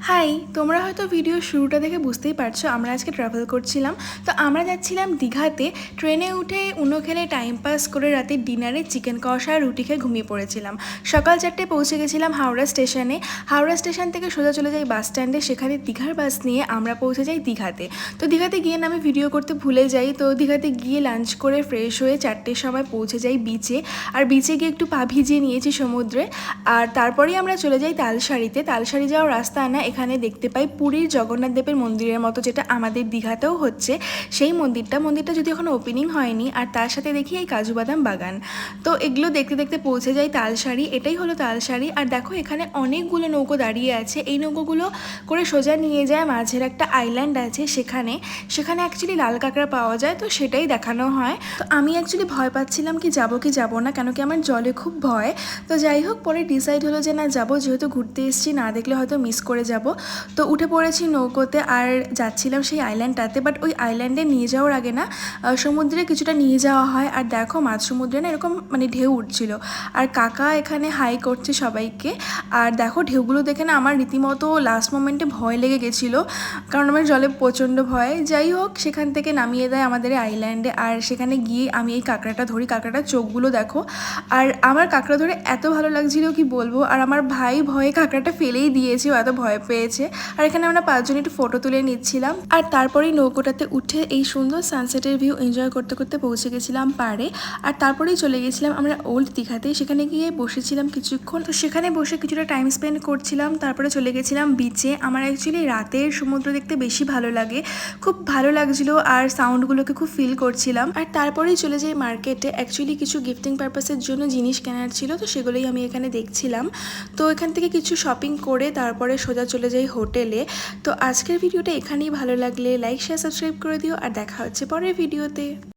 High, তোমরা হয়তো video শুরুটা দেখে বুঝতেই পারছো আমরা আজকে ট্রাভেল করছিলাম। তো আমরা যাচ্ছিলাম দীঘাতে। ট্রেনে উঠে উনো খেলে টাইম পাস করে রাতে ডিনারে চিকেন কষা আর রুটি খেয়ে ঘুমিয়ে পড়েছিলাম। সকাল 4টায় পৌঁছে গেছিলাম হাওড়া স্টেশনে। হাওড়া স্টেশন থেকে সোজা চলে যাই বাস স্ট্যান্ডে, সেখানে দীঘার বাস নিয়ে আমরা পৌঁছে যাই দীঘাতে। তো দীঘাতে গিয়ে না আমি ভিডিও করতে ভুলে যাই। তো দীঘাতে গিয়ে লাঞ্চ করে ফ্রেশ হয়ে 4টের সময় পৌঁছে যাই বিচে। আর বিচে গিয়ে একটু পা ভিজিয়ে নিয়েছি সমুদ্রে। আর তারপরেই আমরা চলে যাই তালসারিতে। তালসারি যাওয়ার রাস্তা না এখানে দেখতে পাই পুরীর জগন্নাথ দেবের মন্দিরের মতো, যেটা আমাদের দীঘাতেও হচ্ছে সেই মন্দিরটা যদি এখনো ওপেনিং হয়নি। আর তার সাথে দেখি এই কাজু বাদাম বাগান। তো এগুলো দেখতে দেখতে পৌঁছে যাই তালসারি। এটাই হলো তালসারি। আর দেখো এখানে অনেকগুলো নৌকো দাঁড়িয়ে আছে। এই নৌকোগুলো করে সোজা নিয়ে যায় মাঝের একটা আইল্যান্ড আছে, সেখানে অ্যাকচুয়ালি লাল কাঁকড়া পাওয়া যায়, তো সেটাই দেখানো হয়। তো আমি অ্যাকচুয়ালি ভয় পাচ্ছিলাম কি যাব না, কেন কি আমার জলে খুব ভয়। তো যাই হোক, পরে ডিসাইড হলো যে না যাবো, যেহেতু ঘুরতে এসেছি, না দেখলে হয়তো মিস করে যাব। তো উঠে পড়েছি নৌকোতে আর যাচ্ছিলাম সেই আইল্যান্ডটাতে। বাট ওই আইল্যান্ডে নিয়ে যাওয়ার আগে না সমুদ্রে কিছুটা নিয়ে যাওয়া হয়। আর দেখো মাঝ সমুদ্রে না এরকম মানে ঢেউ উঠছিল, আর কাকা এখানে হাই করছে সবাইকে। আর দেখো ঢেউগুলো দেখে না আমার রীতিমতো লাস্ট মোমেন্টে ভয় লেগে গেছিলো, কারণ আমার জলে প্রচণ্ড ভয়। যাই হোক, সেখান থেকে নামিয়ে দেয় আমাদের আইল্যান্ডে। আর সেখানে গিয়ে আমি এই কাঁকড়াটা ধরি। কাঁকড়াটার চোখগুলো দেখো। আর আমার কাঁকড়া ধরে এত ভালো লাগছিল কি বলবো। আর আমার ভাই ভয়ে কাঁকড়াটা ফেলেই দিয়েছে, ও এত ভয় পেয়েছে। আর এখানে আমরা 5জন একটু ফটো তুলে নিচ্ছিলাম। আর তারপরেই নৌকোটাতে উঠে এই সুন্দর সানসেটের ভিউ এনজয় করতে করতে পৌঁছে গেছিলাম পাড়ে। আর তারপরেই চলে গেছিলাম আমরা ওল্ড দীঘাতে। সেখানে গিয়ে বসেছিলাম কিছুক্ষণ। তো সেখানে বসে কিছুটা টাইম স্পেন্ড করছিলাম। তারপরে চলে গেছিলাম বিচে। আমার অ্যাকচুয়ালি রাতের সমুদ্র দেখতে বেশি ভালো লাগে, খুব ভালো লাগছিল। আর সাউন্ডগুলোকে খুব ফিল করছিলাম। আর তারপরেই চলে যাই মার্কেটে। অ্যাকচুয়ালি কিছু গিফটিং পারপাসের জন্য জিনিস কেনার ছিল, তো সেগুলোই আমি এখানে দেখছিলাম। তো এখান থেকে কিছু শপিং করে তারপরে সোজা চলে যাই হোটেলে। তো আজকের ভিডিওটা এখানেই। ভালো লাগলে লাইক শেয়ার সাবস্ক্রাইব করে দিও, আর দেখা হচ্ছে পরের ভিডিওতে।